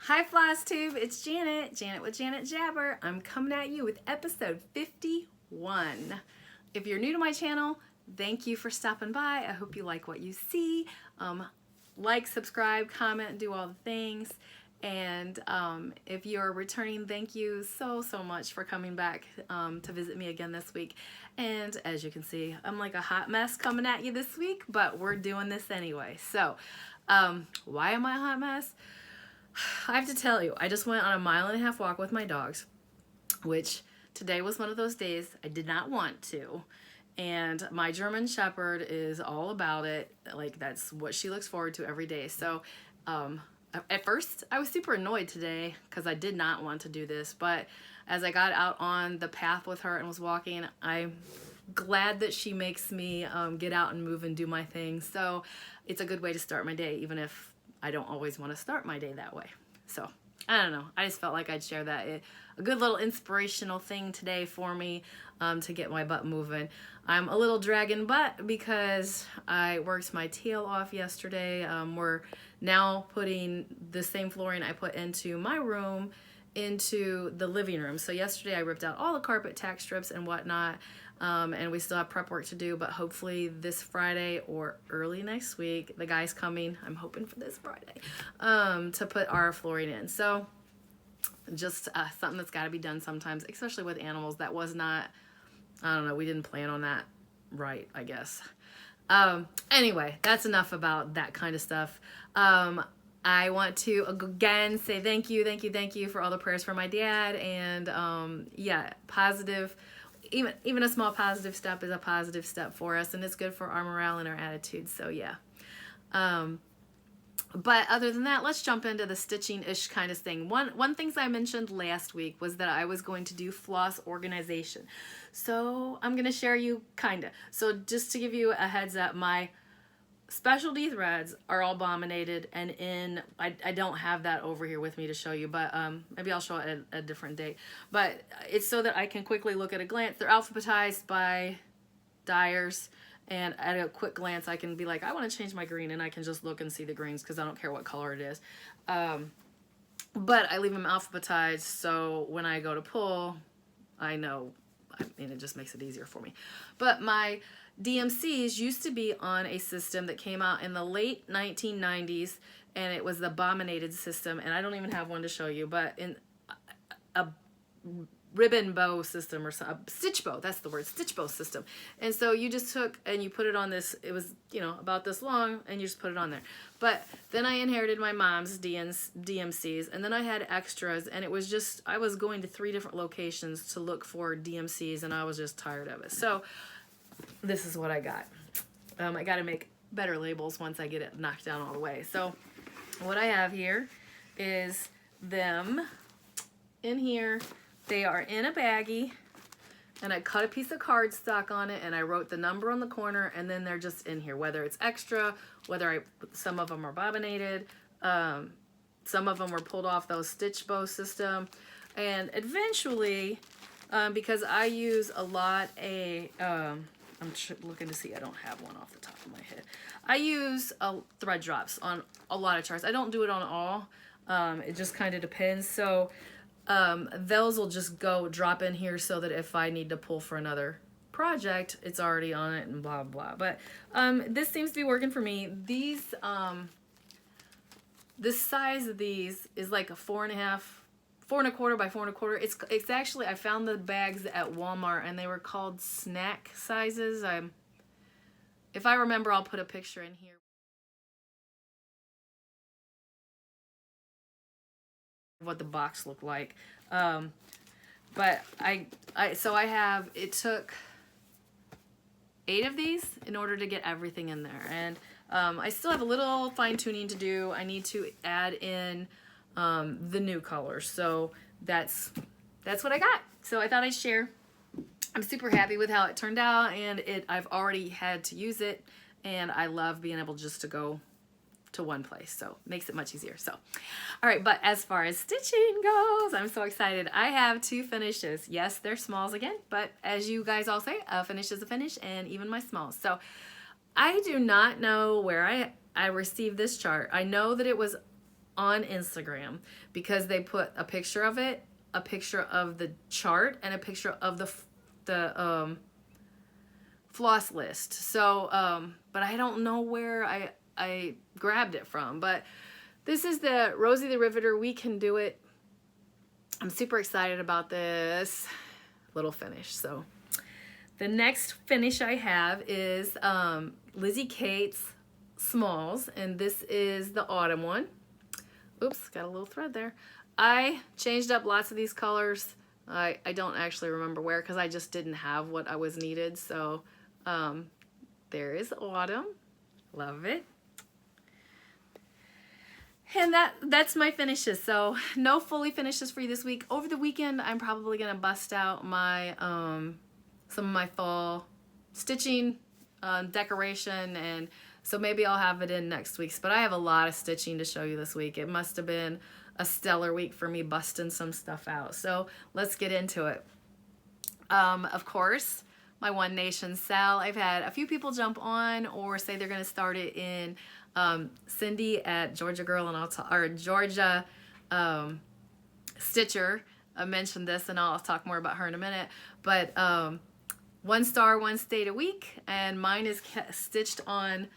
Hi Flosstube, it's Janet with Janet Jabber. I'm coming at you with episode 51. If you're new to my channel, thank you for stopping by. I hope you like what you see. Like, subscribe, comment, do all the things. And if you're returning, thank you so much for coming back to visit me again this week. And as you can see, I'm like a hot mess coming at you this week, but we're doing this anyway. So why am I a hot mess? I have to tell you, I just went on a 1.5 mile walk with my dogs, which today was one of those days I did not want to. And my German Shepherd is all about it. Like, that's what she looks forward to every day. So at first I was super annoyed today because I did not want to do this. But as I got out on the path with her and was walking, I'm glad that she makes me get out and move and do my thing. So it's a good way to start my day, even if I don't always want to start my day that way. So I don't know. I just felt like I'd share that. A good little inspirational thing today for me to get my butt moving. I'm a little dragging butt because I worked my tail off yesterday. We're now putting the same flooring I put into my room into the living room. So yesterday I ripped out all the carpet tack strips and whatnot. And we still have prep work to do, but hopefully this Friday or early next week, the guy's coming, I'm hoping for this Friday, to put our flooring in. So just something that's got to be done sometimes, especially with animals. That was not, I don't know, we didn't plan on that right, I guess. Anyway, that's enough about that kind of stuff. I want to again say thank you for all the prayers for my dad, and yeah, positive. Even a small positive step is a positive step for us, and it's good for our morale and our attitude. So yeah. But other than that, let's jump into the stitching-ish kind of thing. One things I mentioned last week was that I was going to do floss organization. So I'm going to share you kinda. So just to give you a heads up, my specialty threads are all bombinated, and I don't have that over here with me to show you, but maybe I'll show it at a different date. But it's so that I can quickly look at a glance. They're alphabetized by dyers, and at a quick glance I can be like, I want to change my green, and I can just look and see the greens because I don't care what color it is. But I leave them alphabetized, so when I go to pull, I know. I mean, it just makes it easier for me. But my DMCs used to be on a system that came out in the late 1990s, and it was the bombinated system, and I don't even have one to show you, but in a ribbon bow system, or a stitch bow, that's the word, stitch bow system. And so you just took and you put it on this, it was, you know, about this long, and you just put it on there. But then I inherited my mom's DMCs, and then I had extras, and it was just, I was going to 3 different locations to look for DMCs, and I was just tired of it. So this is what I got. I got to make better labels once I get it knocked down all the way. So what I have here is them in here. They are in a baggie, and I cut a piece of cardstock on it, and I wrote the number on the corner, and then they're just in here, whether it's extra, whether some of them are bobbinated, some of them were pulled off those stitch bow system, and eventually, because I use a lot I'm looking to see, I don't have one off the top of my head. I use thread drops on a lot of charts. I don't do it on all. It just kind of depends. So those will just drop in here so that if I need to pull for another project, it's already on it and blah, blah. But this seems to be working for me. These, this size of these is like a 4.25 by 4.25. It's actually, I found the bags at Walmart, and they were called snack sizes. If I remember, I'll put a picture in here. What the box looked like. But so I have, it took 8 of these in order to get everything in there. And I still have a little fine tuning to do. I need to add in the new colors. So that's what I got. So I thought I'd share. I'm super happy with how it turned out, and I've already had to use it, and I love being able just to go to one place, so makes it much easier. So all right, but as far as stitching goes, I'm so excited. I have 2 finishes. Yes, they're smalls again, but as you guys all say, a finish is a finish, and even my smalls. So I do not know where I received this chart. I know that it was on Instagram because they put a picture of it, a picture of the chart, and a picture of the floss list. So, but I don't know where I grabbed it from. But this is the Rosie the Riveter We Can Do It. I'm super excited about this little finish. So the next finish I have is Lizzie Kate's Smalls, and this is the autumn one. Oops, got a little thread there. I changed up lots of these colors. I don't actually remember where because I just didn't have what I was needed. So there is autumn. Love it. And that's my finishes. So no fully finishes for you this week. Over the weekend, I'm probably gonna bust out my some of my fall stitching decoration, and so maybe I'll have it in next week's. But I have a lot of stitching to show you this week. It must have been a stellar week for me busting some stuff out. So let's get into it. Of course, my One Nation Sal. I've had a few people jump on or say they're gonna start it in. Cindy at Georgia Girl and Georgia Stitcher mentioned this, and I'll talk more about her in a minute. But 1 star, 1 state a week, and mine is stitched on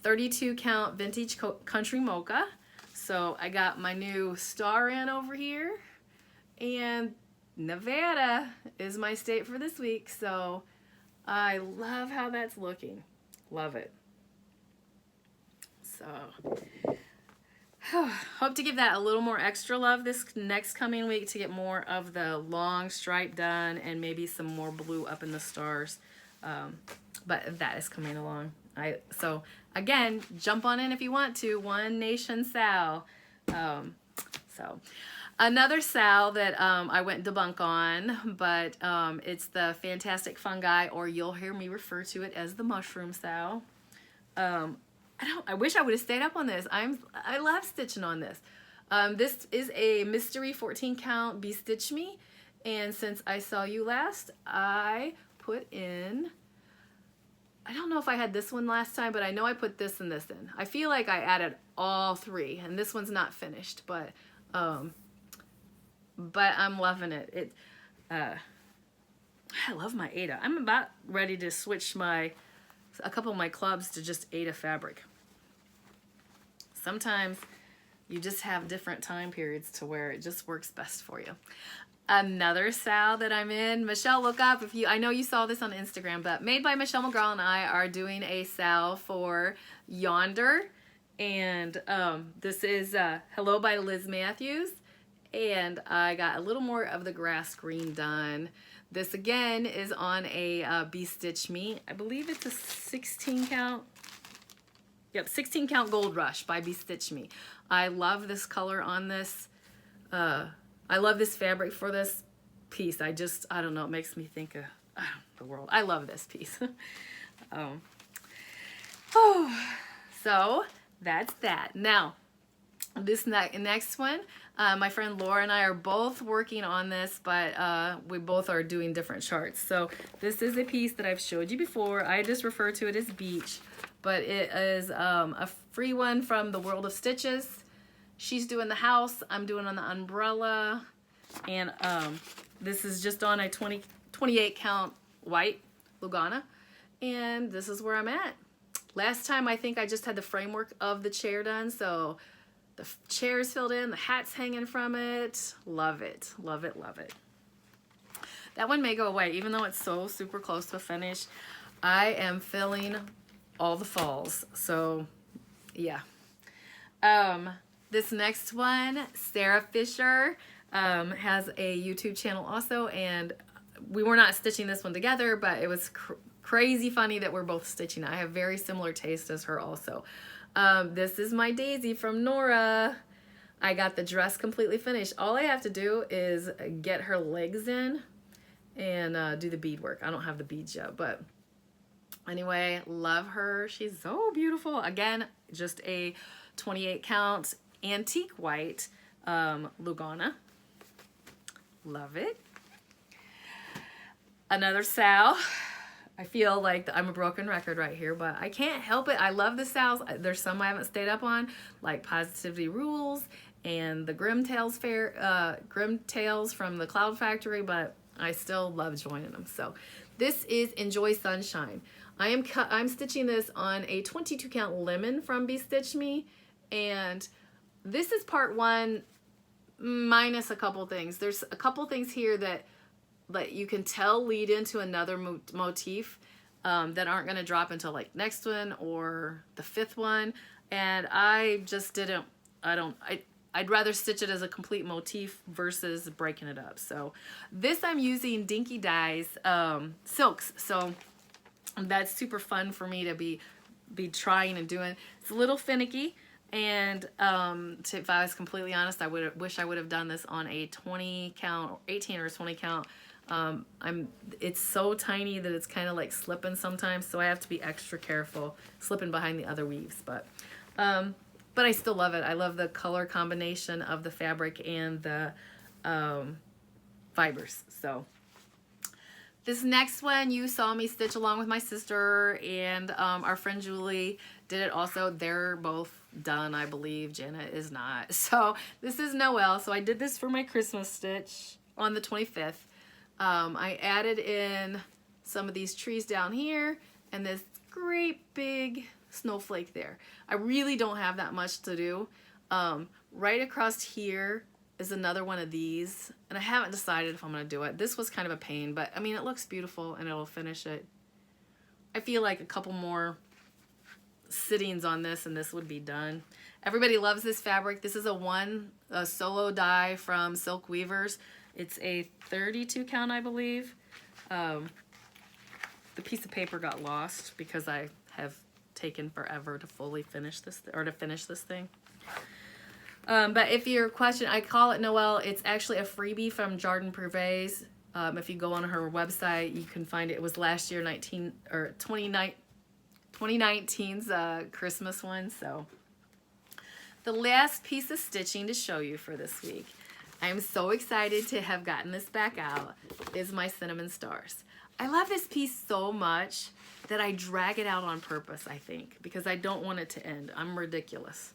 32 count vintage country mocha. So I got my new star in over here, and Nevada is my state for this week. So I love how that's looking. Love it. So hope to give that a little more extra love this next coming week to get more of the long stripe done and maybe some more blue up in the stars. But that is coming along. So again, jump on in if you want to. One Nation Sal. So another Sal that I went debunk on, but it's the Fantastic Fungi, or you'll hear me refer to it as the Mushroom Sal. I wish I would have stayed up on this. I love stitching on this. This is a mystery 14 count Be Stitch Me, and since I saw you last, I put in, I don't know if I had this one last time, but I know I put this and this in. I feel like I added all 3, and this one's not finished, but I'm loving it. I love my Aida. I'm about ready to switch a couple of my clubs to just Aida fabric. Sometimes you just have different time periods to where it just works best for you. Another Sal that I'm in, Michelle, look up if you, I know you saw this on Instagram, but Made by Michelle McGraw and I are doing a Sal for Yonder, and this is Hello by Liz Matthews, and I got a little more of the grass green done. This again is on a Be Stitch Me. I believe it's a 16 count. Yep, 16 count Gold Rush by Be Stitch Me. I love this color on this. I love this fabric for this piece. I don't know, it makes me think of the world. I love this piece. So that's that. Now, this next one, my friend Laura and I are both working on this, but we both are doing different charts. So this is a piece that I've showed you before. I just refer to it as Beach, but it is a free one from the World of Stitches. She's doing the house, I'm doing on the umbrella, and this is just on a 28 count white Lugana, and this is where I'm at. Last time I think I just had the framework of the chair done, so the chair's filled in, the hat's hanging from it. Love it, love it, love it. That one may go away, even though it's so super close to a finish. I am filling all the falls, so yeah. This next one, Sarah Fisher, has a YouTube channel also, and we were not stitching this one together, but it was crazy funny that we're both stitching. I have very similar taste as her also. This is my Daisy from Nora. I got the dress completely finished. All I have to do is get her legs in and do the beadwork. I don't have the beads yet, but anyway, love her. She's so beautiful. Again, just a 28 count antique white Lugana. Love it. Another Sal. I feel like I'm a broken record right here, but I can't help it. I love the styles. There's some I haven't stayed up on, like Positivity Rules and the Grim Tales from the Cloud Factory, but I still love joining them. So this is Enjoy Sunshine. I'm stitching this on a 22 count lemon from Be Stitch Me, and this is part 1 minus a couple things. There's a couple things here that you can tell lead into another motif that aren't going to drop until like next one or the 5th one, and I just didn't. I'd rather stitch it as a complete motif versus breaking it up. So this I'm using Dinky Dye's silks, so that's super fun for me to be trying and doing. It's a little finicky, and if I was completely honest, I wish I would have done this on a 20 count, 18 or 20 count. It's so tiny that it's kind of like slipping sometimes, so I have to be extra careful slipping behind the other weaves, but I still love it. I love the color combination of the fabric and the fibers. So this next one you saw me stitch along with my sister, and our friend Julie did it also. They're both done, I believe. Janet is not. So this is Noelle. So I did this for my Christmas stitch on the 25th. I added in some of these trees down here and this great big snowflake there. I really don't have that much to do. Right across here is another one of these, and I haven't decided if I'm going to do it. This was kind of a pain, but I mean, it looks beautiful and it'll finish it. I feel like a couple more sittings on this and this would be done. Everybody loves this fabric. This is a solo dye from Silk Weavers. It's a 32 count, I believe. The piece of paper got lost because I have taken forever to fully finish this, or to finish this thing. But if your question, I call it Noelle. It's actually a freebie from Jardin Privé's. If you go on her website, you can find it. It was last year, 2019's Christmas one. So the last piece of stitching to show you for this week, I'm so excited to have gotten this back out, is my Cinnamon Stars. I love this piece so much that I drag it out on purpose, I think, because I don't want it to end. I'm ridiculous.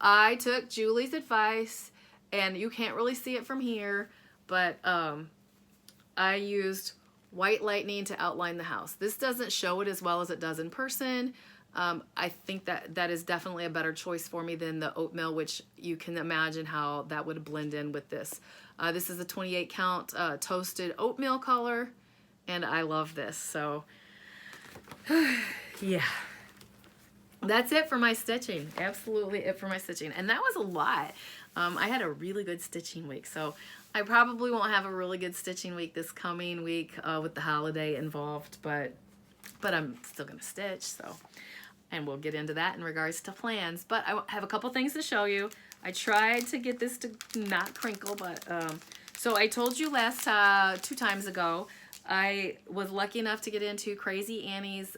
I took Julie's advice, and you can't really see it from here, but I used White Lightning to outline the house. This doesn't show it as well as it does in person. I think that is definitely a better choice for me than the oatmeal, which you can imagine how that would blend in with this. This is a 28 count toasted oatmeal color, and I love this. So yeah, that's it for my stitching. Absolutely it for my stitching. And that was a lot. I had a really good stitching week, so I probably won't have a really good stitching week this coming week with the holiday involved, but I'm still gonna stitch, so, and we'll get into that in regards to plans. But I have a couple things to show you. I tried to get this to not crinkle, but so I told you last 2 times ago, I was lucky enough to get into Crazy Annie's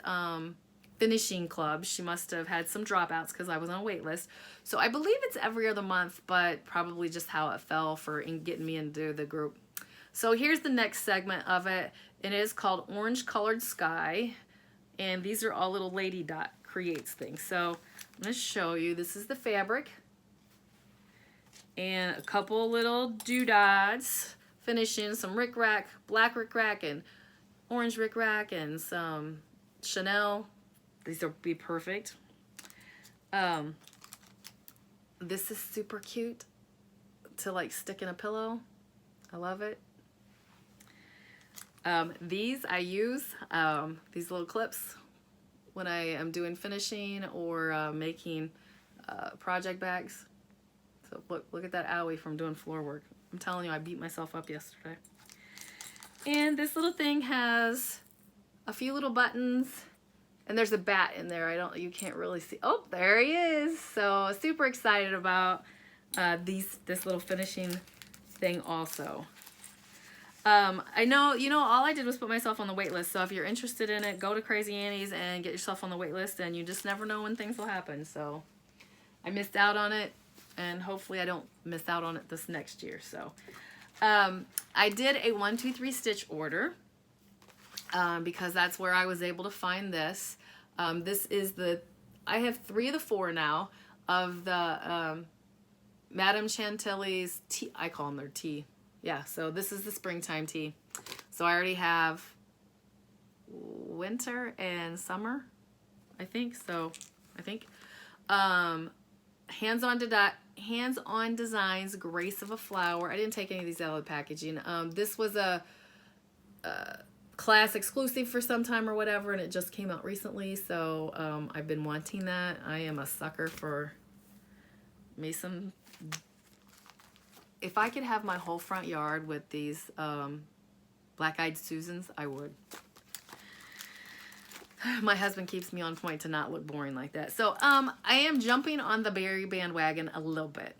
finishing club. She must have had some dropouts because I was on a wait list. So I believe it's every other month, but probably just how it fell for getting me into the group. So here's the next segment of it. It is called Orange Colored Sky, and these are all little lady dot creates things. So I'm going to show you. This is the fabric, and a couple little doodads finishing, some rickrack, black rickrack and orange rickrack, and some Chanel. These will be perfect. This is super cute to like stick in a pillow. I love it. These I use, these little clips when I am doing finishing or making project bags. So look at that owie from doing floor work. I'm telling you, I beat myself up yesterday. And this little thing has a few little buttons, and there's a bat in there. You can't really see. Oh, there he is. So super excited about this little finishing thing also. I know, all I did was put myself on the wait list. So if you're interested in it, go to Crazy Annie's and get yourself on the wait list, and you just never know when things will happen. So I missed out on it, and hopefully I don't miss out on it this next year. So I did a 1, 2, 3 stitch order, because that's where I was able to find this. This is I have 3 of the 4 now of the Madame Chantilly's tea. I call them their tea. Yeah, so this is the springtime tea. So I already have winter and summer, I think. Hands-on Designs, Grace of a Flower. I didn't take any of these out of the packaging. This was a class exclusive for some time or whatever, and it just came out recently, so I've been wanting that. I am a sucker for me some. If I could have my whole front yard with these black-eyed Susans, I would. My husband keeps me on point to not look boring like that. So I am jumping on the berry bandwagon a little bit.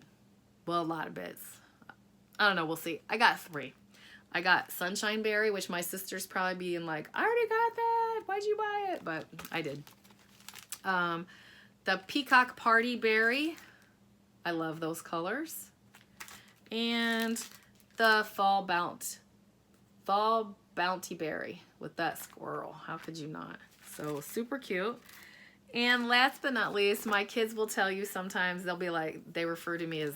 Well, a lot of bits. I don't know, we'll see. I got 3. I got Sunshine Berry, which my sister's probably being like, I already got that. Why'd you buy it? But I did. The Peacock Party Berry. I love those colors. And the Fall Bounty Berry with that squirrel. How could you not? So super cute. And last but not least, my kids will tell you sometimes, they'll be like, they refer to me as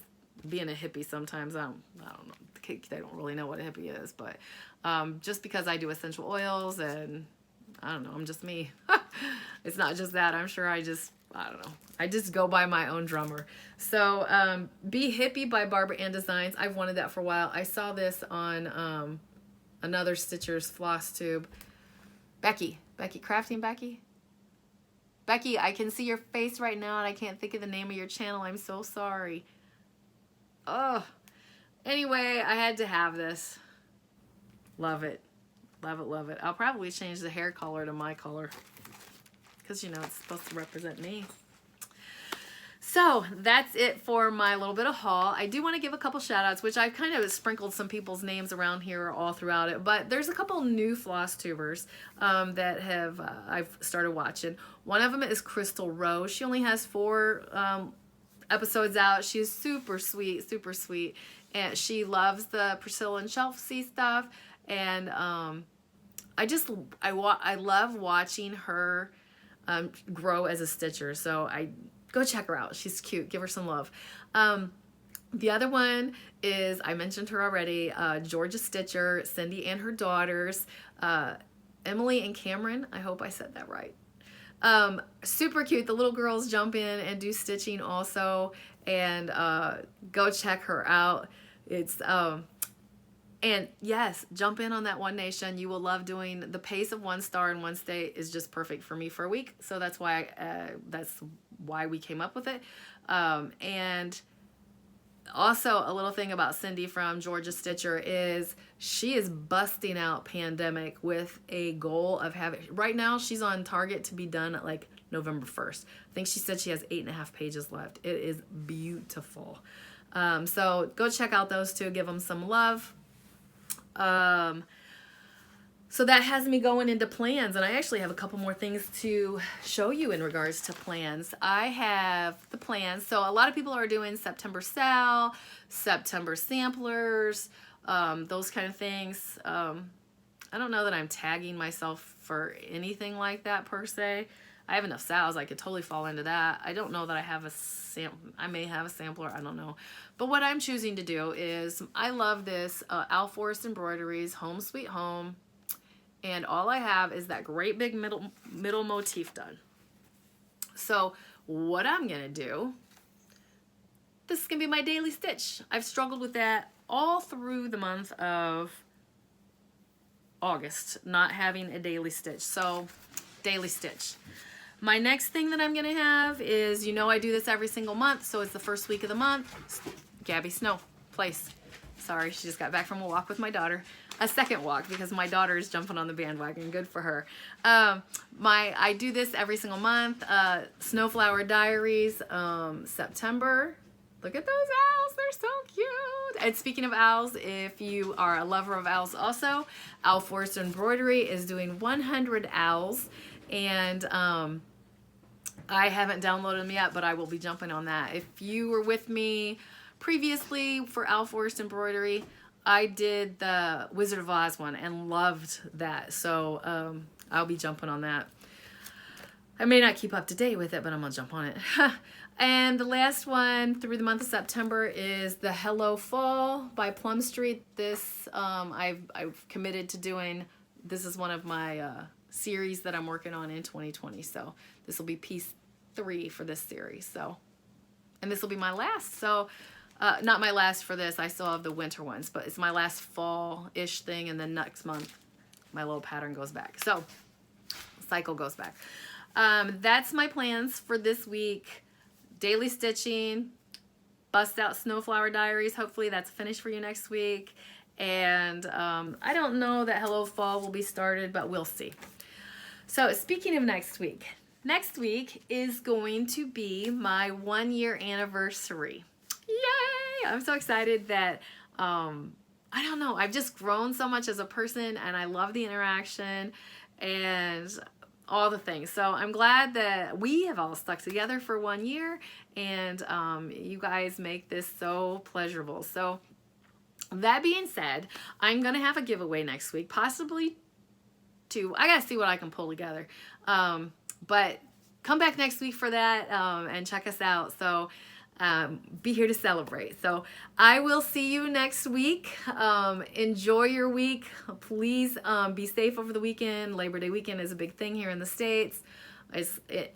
being a hippie sometimes. I don't know. They don't really know what a hippie is, but just because I do essential oils and I don't know, I'm just me. It's not just that. I'm sure I don't know. I just go by my own drummer. So Be Hippie by Barbara Ann Designs. I've wanted that for a while. I saw this on another Stitcher's Flosstube. Becky, Crafting Becky? Becky, I can see your face right now and I can't think of the name of your channel. I'm so sorry. Oh. Anyway, I had to have this. Love it. Love it, love it. I'll probably change the hair color to my color because, you know, it's supposed to represent me. So that's it for my little bit of haul. I do want to give a couple shout outs, which I've kind of sprinkled some people's names around here all throughout it, but there's a couple new floss tubers that have I've started watching. One of them is Crystal Rose. She only has 4 episodes out. She's super sweet, and she loves the Priscilla and Chelsea stuff, and I love watching her grow as a stitcher. So go check her out. She's cute. Give her some love. The other one is, I mentioned her already, Georgia Stitcher, Cindy and her daughters, Emily and Cameron. I hope I said that right. Super cute. The little girls jump in and do stitching also, and go check her out. It's and yes, jump in on that One Nation. You will love doing the pace of 1 star in 1 state is just perfect for me for a week. So that's why we came up with it. And also a little thing about Cindy from Georgia Stitcher is she is busting out Pandemic with a goal of having, right now she's on target to be done at like November 1st. I think she said she has 8.5 pages left. It is beautiful. So go check out those two, give them some love. So that has me going into plans, and I actually have a couple more things to show you in regards to plans. I have the plans. So a lot of people are doing September sale, September samplers, those kind of things. I don't know that I'm tagging myself for anything like that per se. I have enough sales. I could totally fall into that. I don't know that I have I may have a sampler. I don't know. But what I'm choosing to do is, I love this Al Forrest Embroideries Home Sweet Home. And all I have is that great big middle motif done. So what I'm going to do, this is going to be my daily stitch. I've struggled with that all through the month of August, not having a daily stitch. So daily stitch. My next thing that I'm going to have is, you know, I do this every single month. So it's the first week of the month. Gabby Snow place. Sorry, she just got back from a walk with my daughter. A second walk, because my daughter is jumping on the bandwagon. Good for her. I do this every single month. Snowflower Diaries, September. Look at those owls. They're so cute. And speaking of owls, if you are a lover of owls also, Al Forrest Embroidery is doing 100 owls. And I haven't downloaded them yet, but I will be jumping on that. If you were with me previously for Al Forrest Embroidery, I did the Wizard of Oz one and loved that. So I'll be jumping on that. I may not keep up to date with it, but I'm gonna jump on it. And the last one through the month of September is the Hello Fall by Plum Street. This I've committed to doing. This is one of my series that I'm working on in 2020. So this will be piece 3 for this series. So, and this will be my last. So not my last for this. I still have the winter ones, but it's my last fall-ish thing. And then next month, my little pattern goes back. So cycle goes back. That's my plans for this week. Daily stitching, bust out Snowflower Diaries. Hopefully that's finished for you next week. And I don't know that Hello Fall will be started, but we'll see. So speaking of next week is going to be my 1-year anniversary. Yay! I'm so excited that, I don't know, I've just grown so much as a person, and I love the interaction and all the things. So I'm glad that we have all stuck together for 1 year, and you guys make this so pleasurable. So that being said, I'm gonna have a giveaway next week, possibly 2. I gotta see what I can pull together. But come back next week for that and check us out. So be here to celebrate. So I will see you next week. Enjoy your week. Please be safe over the weekend. Labor Day weekend is a big thing here in the States.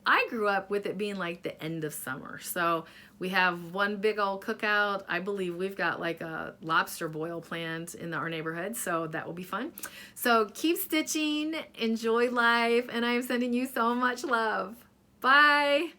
I grew up with it being like the end of summer. So we have one big old cookout. I believe we've got like a lobster boil planned in our neighborhood. So that will be fun. So keep stitching, enjoy life, and I'm sending you so much love. Bye.